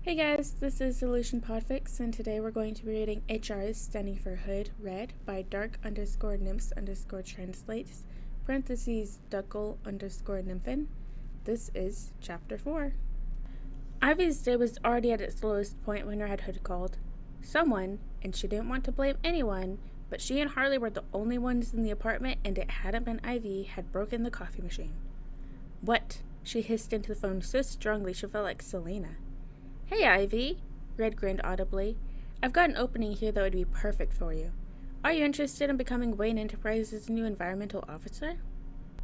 Hey guys, this is Solution PODFIC, and today we're going to be reading HR standing for Hood, read by dark_nymphs_translates, parentheses duckle_nymphin. This is Chapter 4. Ivy's day was already at its lowest point when Red Hood called. Someone, and she didn't want to blame anyone, but she and Harley were the only ones in the apartment and it hadn't been Ivy, had broken the coffee machine. What? She hissed into the phone so strongly she felt like Selena. Hey, Ivy, Red grinned audibly. I've got an opening here that would be perfect for you. Are you interested in becoming Wayne Enterprises' new environmental officer?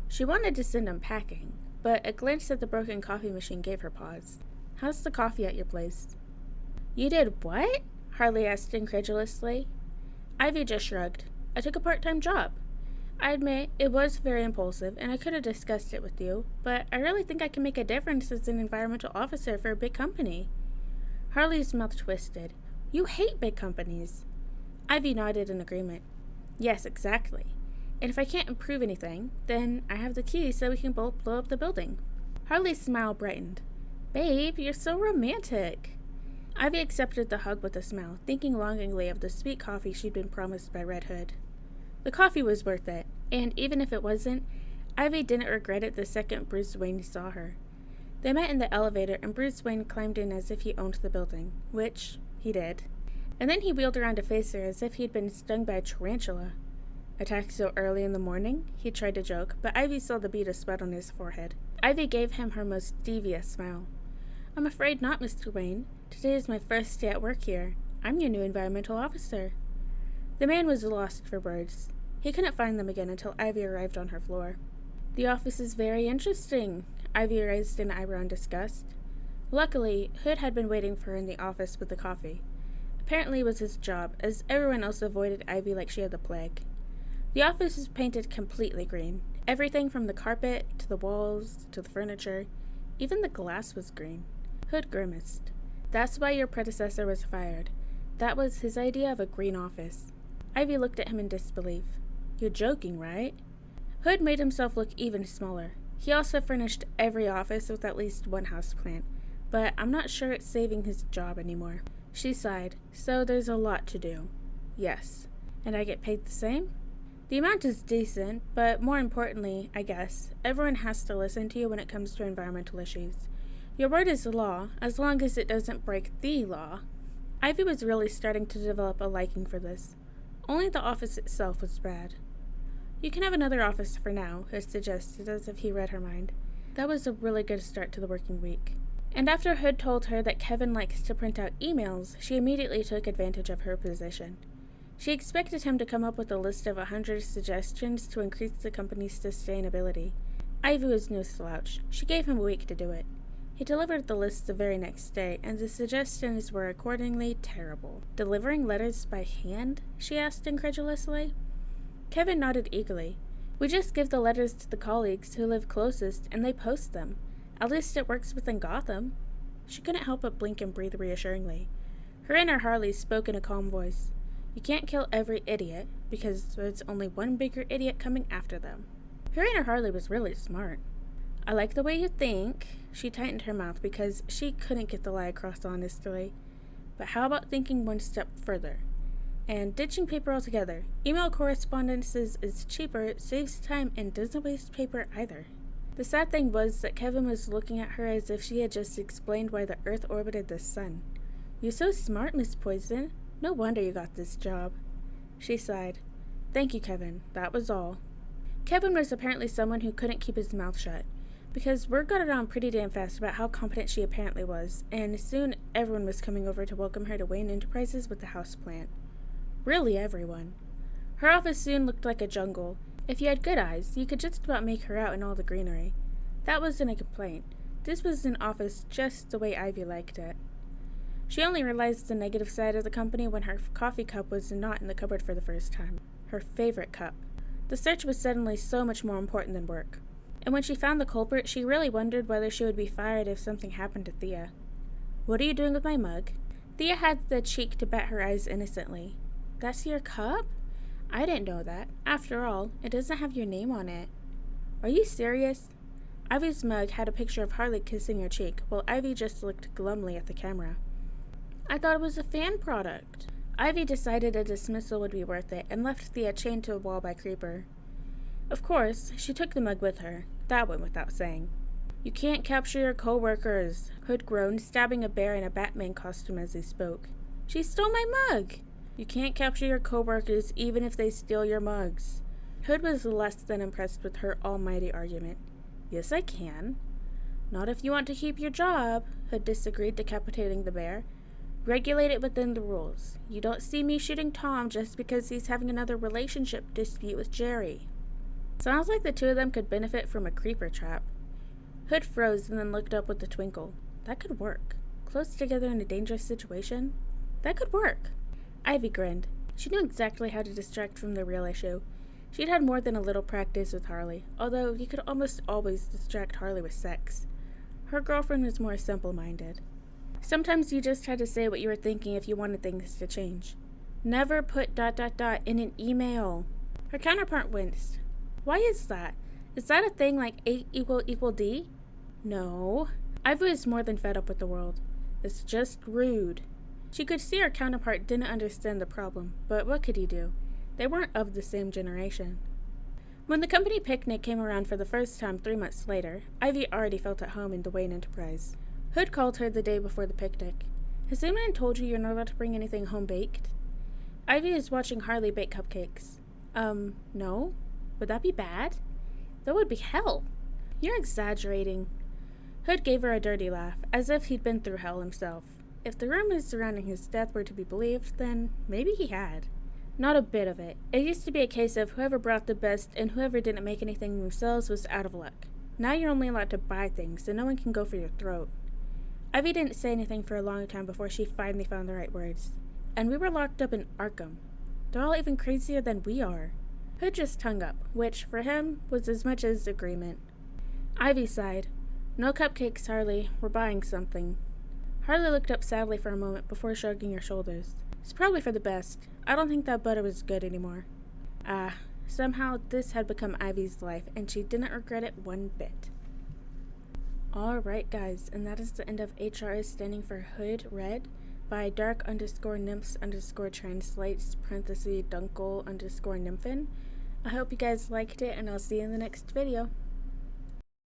She wanted to send him packing, but a glance at the broken coffee machine gave her pause. How's the coffee at your place? You did what? Harley asked incredulously. Ivy just shrugged. I took a part-time job. I admit, it was very impulsive, and I could have discussed it with you, but I really think I can make a difference as an environmental officer for a big company. Harley's mouth twisted. You hate big companies. Ivy nodded in agreement. Yes, exactly. And if I can't improve anything, then I have the key so we can both blow up the building. Harley's smile brightened. Babe, you're so romantic. Ivy accepted the hug with a smile, thinking longingly of the sweet coffee she'd been promised by Red Hood. The coffee was worth it, and even if it wasn't, Ivy didn't regret it the second Bruce Wayne saw her. They met in the elevator, and Bruce Wayne climbed in as if he owned the building, which he did. And then he wheeled around to face her as if he'd been stung by a tarantula. Attacked so early in the morning? He tried to joke, but Ivy saw the bead of sweat on his forehead. Ivy gave him her most devious smile. I'm afraid not, Mr. Wayne. Today is my first day at work here. I'm your new environmental officer. The man was lost for words. He couldn't find them again until Ivy arrived on her floor. The office is very interesting. Ivy raised an eyebrow in disgust. Luckily, Hood had been waiting for her in the office with the coffee. Apparently it was his job, as everyone else avoided Ivy like she had the plague. The office was painted completely green. Everything from the carpet, to the walls, to the furniture. Even the glass was green. Hood grimaced. That's why your predecessor was fired. That was his idea of a green office. Ivy looked at him in disbelief. You're joking, right? Hood made himself look even smaller. He also furnished every office with at least one houseplant, but I'm not sure it's saving his job anymore. She sighed. So there's a lot to do. Yes. And I get paid the same? The amount is decent, but more importantly, I guess, everyone has to listen to you when it comes to environmental issues. Your word is law, as long as it doesn't break the law. Ivy was really starting to develop a liking for this. Only the office itself was bad. You can have another office for now, Hood suggested as if he read her mind. That was a really good start to the working week. And after Hood told her that Kevin likes to print out emails, she immediately took advantage of her position. She expected him to come up with a list of 100 suggestions to increase the company's sustainability. Ivy was no slouch. She gave him a week to do it. He delivered the list the very next day, and the suggestions were accordingly terrible. Delivering letters by hand? She asked incredulously. Kevin nodded eagerly. We just give the letters to the colleagues who live closest, and they post them. At least it works within Gotham. She couldn't help but blink and breathe reassuringly. Her inner Harley spoke in a calm voice. You can't kill every idiot, because there's only one bigger idiot coming after them. Her inner Harley was really smart. I like the way you think. She tightened her mouth because she couldn't get the lie across honestly. But how about thinking one step further? And ditching paper altogether. Email correspondence is cheaper, saves time, and doesn't waste paper either. The sad thing was that Kevin was looking at her as if she had just explained why the Earth orbited the sun. You're so smart, Miss Poison. No wonder you got this job. She sighed. Thank you, Kevin. That was all. Kevin was apparently someone who couldn't keep his mouth shut, because word got around pretty damn fast about how competent she apparently was, and soon everyone was coming over to welcome her to Wayne Enterprises with the houseplant. Really everyone. Her office soon looked like a jungle. If you had good eyes, you could just about make her out in all the greenery. That wasn't a complaint. This was an office just the way Ivy liked it. She only realized the negative side of the company when her coffee cup was not in the cupboard for the first time. Her favorite cup. The search was suddenly so much more important than work. And when she found the culprit, she really wondered whether she would be fired if something happened to Thea. What are you doing with my mug? Thea had the cheek to bat her eyes innocently. That's your cup? I didn't know that. After all, it doesn't have your name on it. Are you serious? Ivy's mug had a picture of Harley kissing her cheek, while Ivy just looked glumly at the camera. I thought it was a fan product. Ivy decided a dismissal would be worth it and left Thea chained to a wall by Creeper. Of course, she took the mug with her. That went without saying. You can't capture your co-workers, Hood groaned, stabbing a bear in a Batman costume as he spoke. She stole my mug! You can't capture your co-workers even if they steal your mugs. Hood was less than impressed with her almighty argument. Yes, I can. Not if you want to keep your job, Hood disagreed, decapitating the bear. Regulate it within the rules. You don't see me shooting Tom just because he's having another relationship dispute with Jerry. Sounds like the two of them could benefit from a creeper trap. Hood froze and then looked up with a twinkle. That could work. Close together in a dangerous situation? That could work. Ivy grinned. She knew exactly how to distract from the real issue. She'd had more than a little practice with Harley, although you could almost always distract Harley with sex. Her girlfriend was more simple-minded. Sometimes you just had to say what you were thinking if you wanted things to change. Never put ... in an email. Her counterpart winced. Why is that? Is that a thing like A = D? No. Ivy was more than fed up with the world. It's just rude. She could see her counterpart didn't understand the problem, but what could he do? They weren't of the same generation. When the company picnic came around for the first time 3 months later, Ivy already felt at home in the Wayne Enterprise. Hood called her the day before the picnic. Has anyone told you you're not allowed to bring anything home baked? Ivy is watching Harley bake cupcakes. No? Would that be bad? That would be hell. You're exaggerating. Hood gave her a dirty laugh, as if he'd been through hell himself. If the rumors surrounding his death were to be believed, then maybe he had. Not a bit of it. It used to be a case of whoever brought the best and whoever didn't make anything themselves was out of luck. Now you're only allowed to buy things, so no one can go for your throat. Ivy didn't say anything for a long time before she finally found the right words. And we were locked up in Arkham. They're all even crazier than we are. Hood just hung up, which, for him, was as much as agreement. Ivy sighed. No cupcakes, Harley. We're buying something. Harley looked up sadly for a moment before shrugging her shoulders. It's probably for the best. I don't think that butter was good anymore. Somehow this had become Ivy's life, and she didn't regret it one bit. Alright guys, and that is the end of HRS standing for Hood Red by dark_nymphs_translates _dunkel_nymphin. I hope you guys liked it, and I'll see you in the next video.